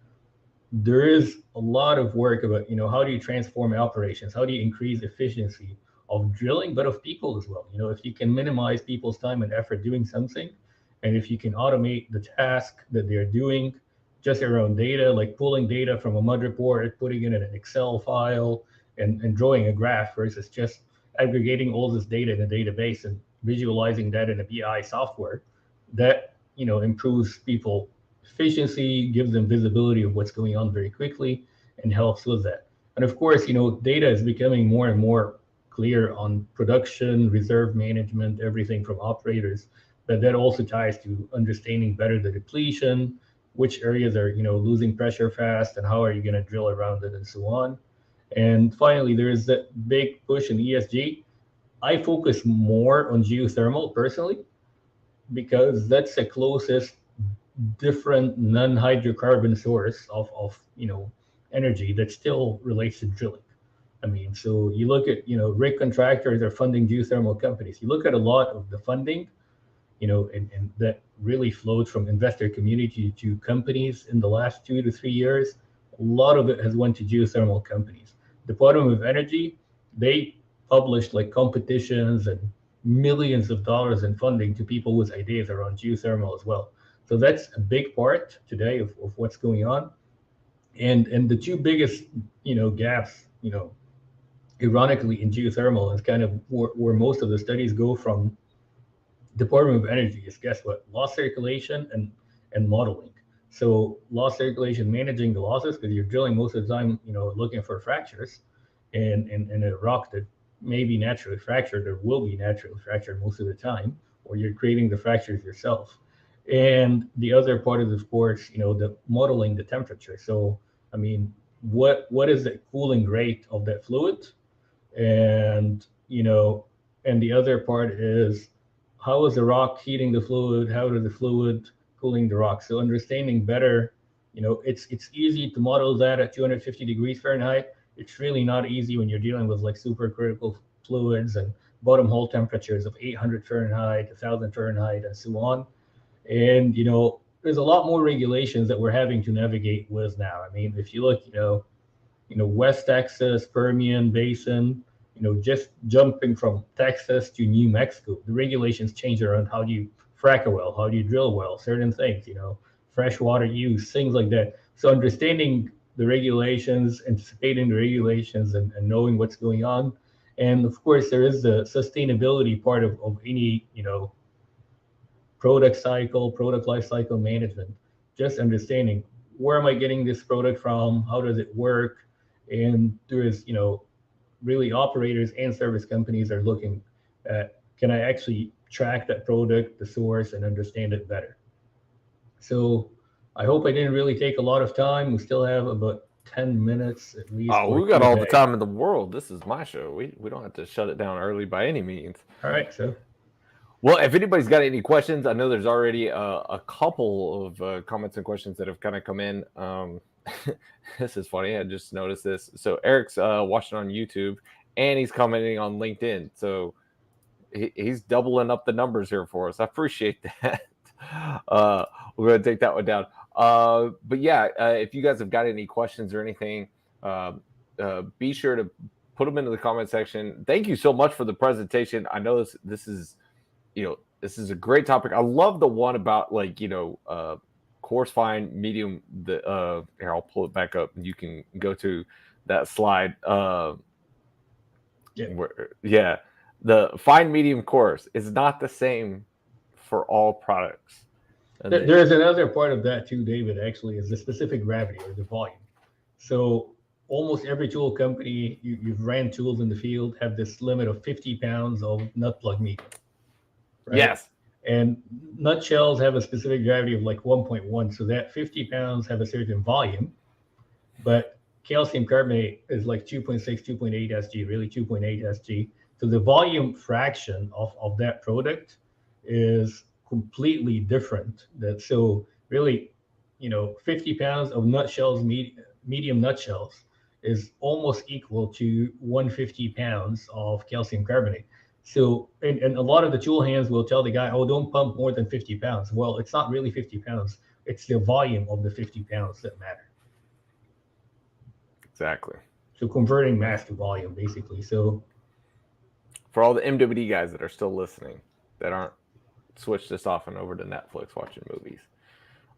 there is a lot of work about, how do you transform operations? How do you increase efficiency of drilling, but of people as well? If you can minimize people's time and effort doing something, and if you can automate the task that they're doing just around data, like pulling data from a mud report, putting it in an Excel file, and drawing a graph versus just aggregating all this data in a database and visualizing that in a BI software, that, improves people efficiency, gives them visibility of what's going on very quickly, and helps with that. And of course, data is becoming more and more clear on production, reserve management, everything from operators, but that also ties to understanding better the depletion, which areas are, losing pressure fast, and how are you going to drill around it, and so on. And finally, there is that big push in ESG. I focus more on geothermal personally, because that's the closest different non-hydrocarbon source of energy that still relates to drilling. I mean, so you look at, rig contractors are funding geothermal companies. You look at a lot of the funding, and that really flowed from investor community to companies in the last 2 to 3 years. A lot of it has went to geothermal companies. Department of Energy, they published like competitions and millions of dollars in funding to people with ideas around geothermal as well. So that's a big part today of what's going on. And the two biggest, gaps, ironically in geothermal is kind of where most of the studies go from Department of Energy is, guess what? Loss circulation and modeling. So loss circulation, managing the losses, because you're drilling most of the time, looking for fractures in a rock that may be naturally fractured or will be naturally fractured most of the time, or you're creating the fractures yourself. And the other part is, of course, the modeling the temperature. So, I mean, what is the cooling rate of that fluid? And, and the other part is, how is the rock heating the fluid? How is the fluid cooling the rock? So understanding better, it's easy to model that at 250 degrees Fahrenheit. It's really not easy when you're dealing with like supercritical fluids and bottom hole temperatures of 800 Fahrenheit, 1000 Fahrenheit, and so on. And, there's a lot more regulations that we're having to navigate with now. I mean, if you look, West Texas, Permian Basin, just jumping from Texas to New Mexico, the regulations change around how do you frack a well, how do you drill a well, certain things, freshwater use, things like that. So understanding the regulations, anticipating the regulations, and knowing what's going on. And of course, there is the sustainability part of any, product life cycle management, just understanding where am I getting this product from, how does it work, and there is, really operators and service companies are looking at, can I actually track that product, the source, and understand it better? So I hope I didn't really take a lot of time. We still have about 10 minutes at least. Oh, we got all the time in the world. This is my show. We don't have to shut it down early by any means. All right, so. Well, if anybody's got any questions, I know there's already a couple of comments and questions that have kind of come in. This is funny. I just noticed this. So Eric's watching on YouTube and he's commenting on LinkedIn. So he's doubling up the numbers here for us. I appreciate that. We're going to take that one down. But yeah, if you guys have got any questions or anything, be sure to put them into the comment section. Thank you so much for the presentation. I know this is, this is a great topic. I love the one about coarse, fine, medium. Here, I'll pull it back up and you can go to that slide. The fine, medium, coarse is not the same for all products. There's another part of that too, David, actually, is the specific gravity or the volume. So almost every tool company, you've ran tools in the field, have this limit of 50 pounds of nut plug medium. Right? Yes. And nutshells have a specific gravity of like 1.1. So that 50 pounds have a certain volume, but calcium carbonate is like 2.6, 2.8 SG, really 2.8 SG. So the volume fraction of that product is completely different. So really, 50 pounds of nutshells, medium nutshells, is almost equal to 150 pounds of calcium carbonate. So, and a lot of the tool hands will tell the guy, oh, don't pump more than 50 pounds. Well, it's not really 50 pounds. It's the volume of the 50 pounds that matter. Exactly. So converting mass to volume, basically. So for all the MWD guys that are still listening, that aren't switched this off and over to Netflix watching movies,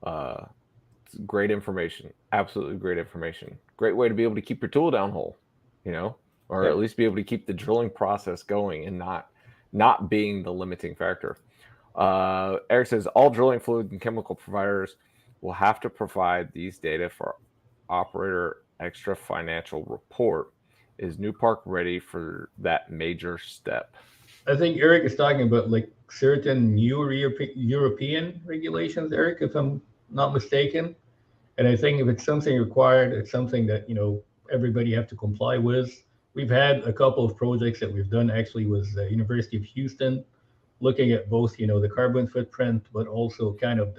it's great information. Absolutely great information. Great way to be able to keep your tool downhole, or at least be able to keep the drilling process going and not being the limiting factor. Eric says all drilling fluid and chemical providers will have to provide these data for operator extra financial report. Is Newpark ready for that major step? I think Eric is talking about like certain new European regulations, Eric, if I'm not mistaken. And I think if it's something required, it's something that, everybody have to comply with. We've had a couple of projects that we've done actually with the University of Houston, looking at both, the carbon footprint, but also kind of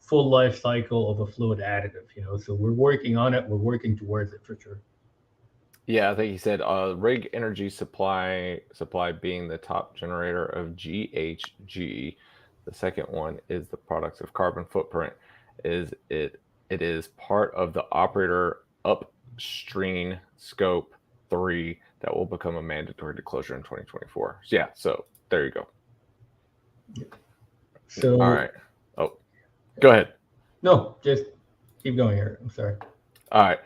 full life cycle of a fluid additive, so we're working on it. We're working towards it for sure. Yeah, I think he said rig energy supply being the top generator of GHG. The second one is the products of carbon footprint. It is part of the operator upstream scope 3 that will become a mandatory disclosure in 2024. Yeah, so there you go. So all right. Oh, go ahead. No, just keep going here. I'm sorry. All right.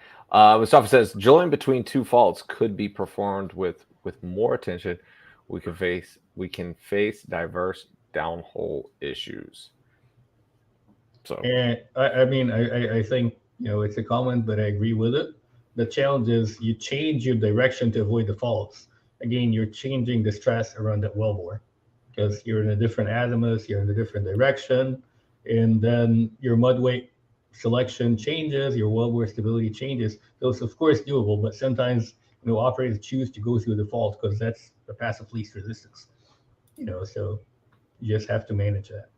Mustafa says drilling between two faults could be performed with more attention. We can face diverse downhole issues. So, and I think it's a comment, but I agree with it. The challenge is you change your direction to avoid the faults. Again, you're changing the stress around that wellbore because you're in a different azimuth, you're in a different direction, and then your mud weight selection changes, your wellbore stability changes. So it's of course doable, but sometimes operators choose to go through the fault because that's the path of least resistance. So you just have to manage that.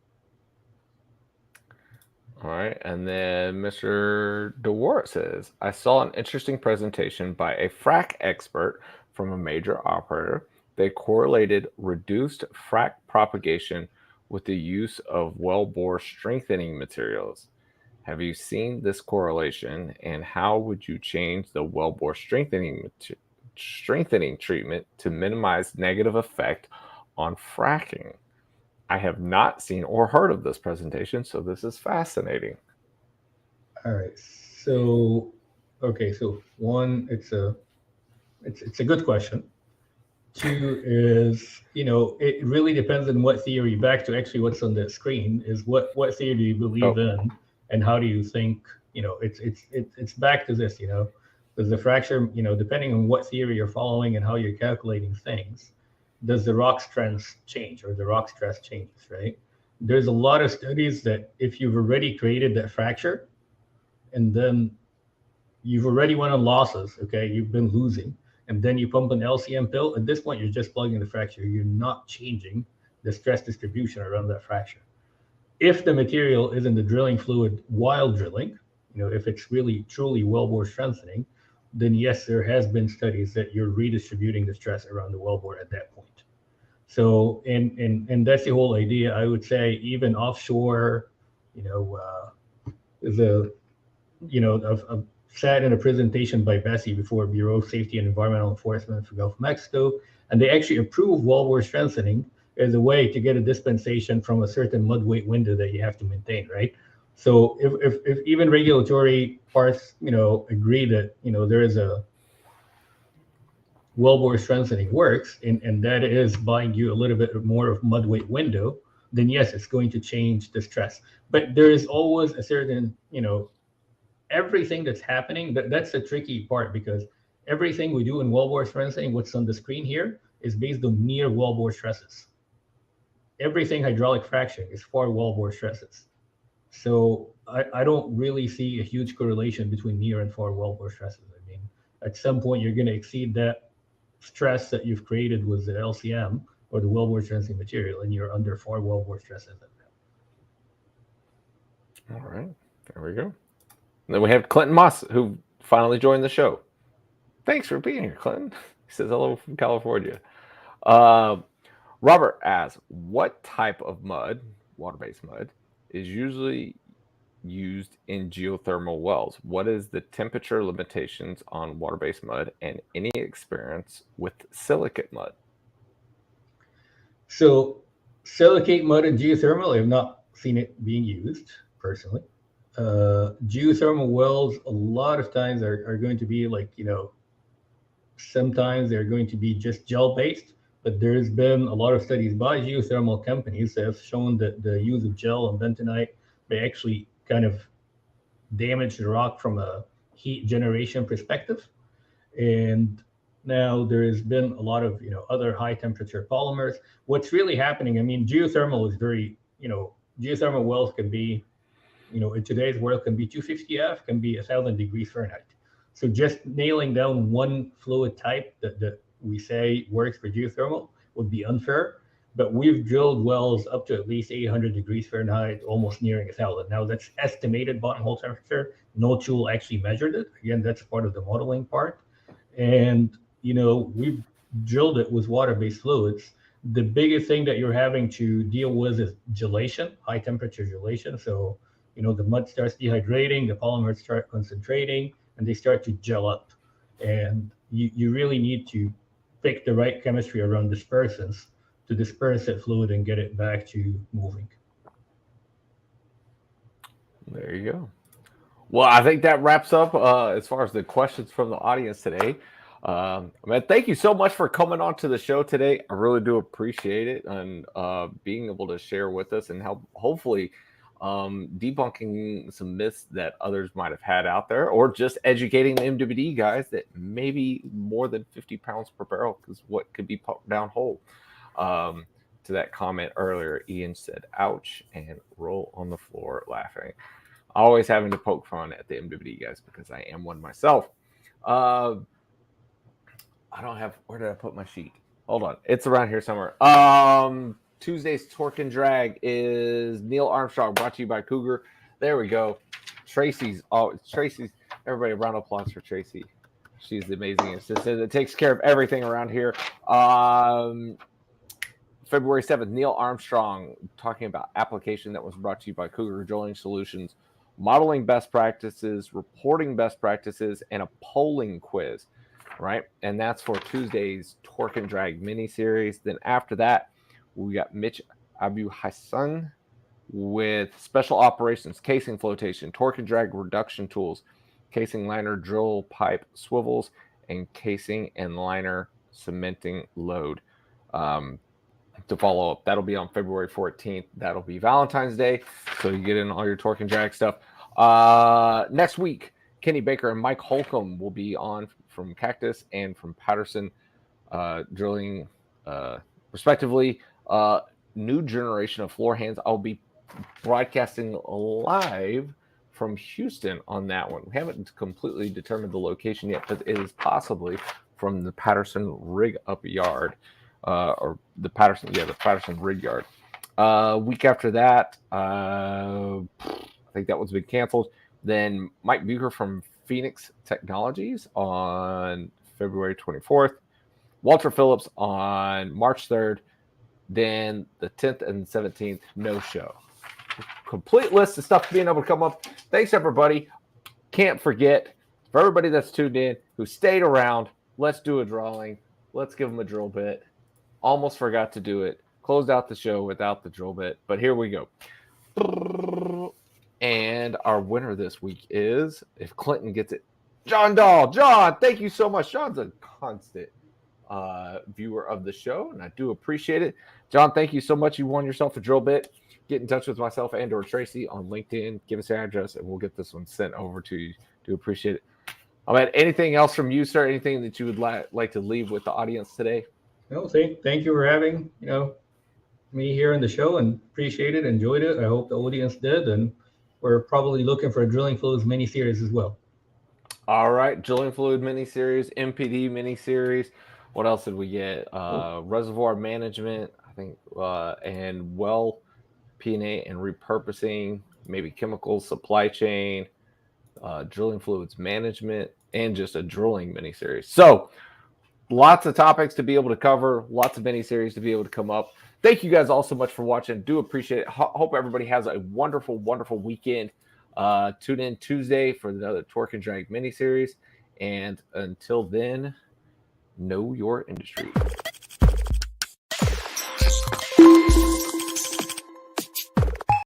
All right, and then Mr. DeWart says, I saw an interesting presentation by a frac expert from a major operator. They correlated reduced frac propagation with the use of wellbore strengthening materials. Have you seen this correlation, and how would you change the wellbore strengthening treatment to minimize negative effect on fracking? I have not seen or heard of this presentation, so this is fascinating. All right. So, okay. So one, it's a good question. Two is, it really depends on what theory. Back to actually what's on the screen is what theory do you believe in, and how do you think? It's back to this. Does the fracture, depending on what theory you're following and how you're calculating things, does the rock strength change or the rock stress changes, right? There's a lot of studies that if you've already created that fracture and then you've already went on losses, okay, you've been losing, and then you pump an LCM pill, at this point, you're just plugging the fracture. You're not changing the stress distribution around that fracture. If the material is in the drilling fluid while drilling, if it's really truly wellbore strengthening, then yes, there has been studies that you're redistributing the stress around the wellbore at that point. So, and that's the whole idea. I would say even offshore, I've sat in a presentation by Bessie before Bureau of Safety and Environmental Enforcement for Gulf of Mexico, and they actually approved wellbore strengthening as a way to get a dispensation from a certain mud weight window that you have to maintain, right? So if even regulatory parts, agree that, there is a wellbore strengthening works, and that is buying you a little bit more of mud weight window, then yes, it's going to change the stress. But there is always a certain, everything that's happening, that's the tricky part, because everything we do in wellbore strengthening, what's on the screen here, is based on near wellbore stresses. Everything hydraulic fracturing is for wellbore stresses. So I don't really see a huge correlation between near and far wellbore stresses. I mean, at some point, you're going to exceed that stress that you've created with the LCM or the wellbore strengthening material, and you're under far wellbore stresses. All right, there we go. And then we have Clinton Moss, who finally joined the show. Thanks for being here, Clinton. He says hello from California. Robert asks, what type of mud, water-based mud, is usually used in geothermal wells? What is the temperature limitations on water-based mud, and any experience with silicate mud? So silicate mud in geothermal, I have not seen it being used personally. Geothermal wells, a lot of times are going to be like, sometimes they're going to be just gel-based, but there's been a lot of studies by geothermal companies that have shown that the use of gel and bentonite may actually kind of damage the rock from a heat generation perspective. And now there has been a lot of, other high temperature polymers. What's really happening, I mean, geothermal is very, geothermal wells can be, in today's world can be 250 F, can be 1,000 degrees Fahrenheit. So just nailing down one fluid type that we say works for geothermal would be unfair. but we've drilled wells up to at least 800 degrees Fahrenheit, almost nearing 1,000. Now that's estimated bottom hole temperature. No tool actually measured it. Again, that's part of the modeling part. And, we've drilled it with water-based fluids. The biggest thing that you're having to deal with is gelation, high temperature gelation. So, the mud starts dehydrating, the polymers start concentrating, and they start to gel up. And you really need to pick the right chemistry around dispersants to disperse that fluid and get it back to moving. There you go. Well, I think that wraps up as far as the questions from the audience today. Man, thank you so much for coming on to the show today. I really do appreciate it, and being able to share with us and help, hopefully, debunking some myths that others might have had out there, or just educating the MWD guys that maybe more than 50 pounds per barrel is what could be put down hole. To that comment earlier, Ian said, ouch, and roll on the floor laughing. Always having to poke fun at the MWD guys because I am one myself. I don't have, where did I put my sheet? Hold on. It's around here somewhere. Tuesday's Torque and Drag is Neil Armstrong, brought to you by Cougar. There we go. Tracy's, everybody round of applause for Tracy. She's the amazing assistant that takes care of everything around here. February 7th, Neil Armstrong talking about application that was brought to you by Cougar Drilling Solutions, modeling best practices, reporting best practices, and a polling quiz, right? And that's for Tuesday's Torque and Drag mini-series. Then after that, we got Mitch Abu Hassan with special operations, casing flotation, torque and drag reduction tools, casing liner drill pipe swivels, and casing and liner cementing load. To follow up, that'll be on February 14th. That'll be Valentine's Day, so you get in all your torque and drag stuff. Next week, Kenny Baker and Mike Holcomb will be on from Cactus and from Patterson Drilling, respectively. New generation of floor hands. I'll be broadcasting live from Houston on that one. We haven't completely determined the location yet, but it is possibly from the Patterson Rig Up Yard. Or the Patterson Rig Yard. Week after that, I think that one's been canceled. Then Mike Bucher from Phoenix Technologies on February 24th. Walter Phillips on March 3rd. Then the 10th and 17th, no show. Complete list of stuff being able to come up. Thanks, everybody. Can't forget, for everybody that's tuned in, who stayed around, let's do a drawing. Let's give them a drill bit. Almost forgot to do it. Closed out the show without the drill bit, but here we go. And our winner this week is, if Clinton gets it, John Dahl. John, thank you so much. John's a constant viewer of the show, and I do appreciate it. John, thank you so much. You won yourself a drill bit. Get in touch with myself and or Tracy on LinkedIn. Give us your address, and we'll get this one sent over to you. Do appreciate it. Ahmed, anything else from you, sir? Anything that you would like to leave with the audience today? No, thank you for having me here in the show, and appreciate it, enjoyed it. I hope the audience did, and we're probably looking for a drilling fluids mini series as well. All right, drilling fluid mini series, MPD mini series. What else did we get? Reservoir management, I think, and well P&A and repurposing, maybe chemicals, supply chain, drilling fluids management, and just a drilling mini series. So lots of topics to be able to cover, lots of mini-series to be able to come up. Thank you guys all so much for watching. Do appreciate it. Hope everybody has a wonderful, wonderful weekend. Tune in Tuesday for another Torque and Drag mini-series. And until then, know your industry.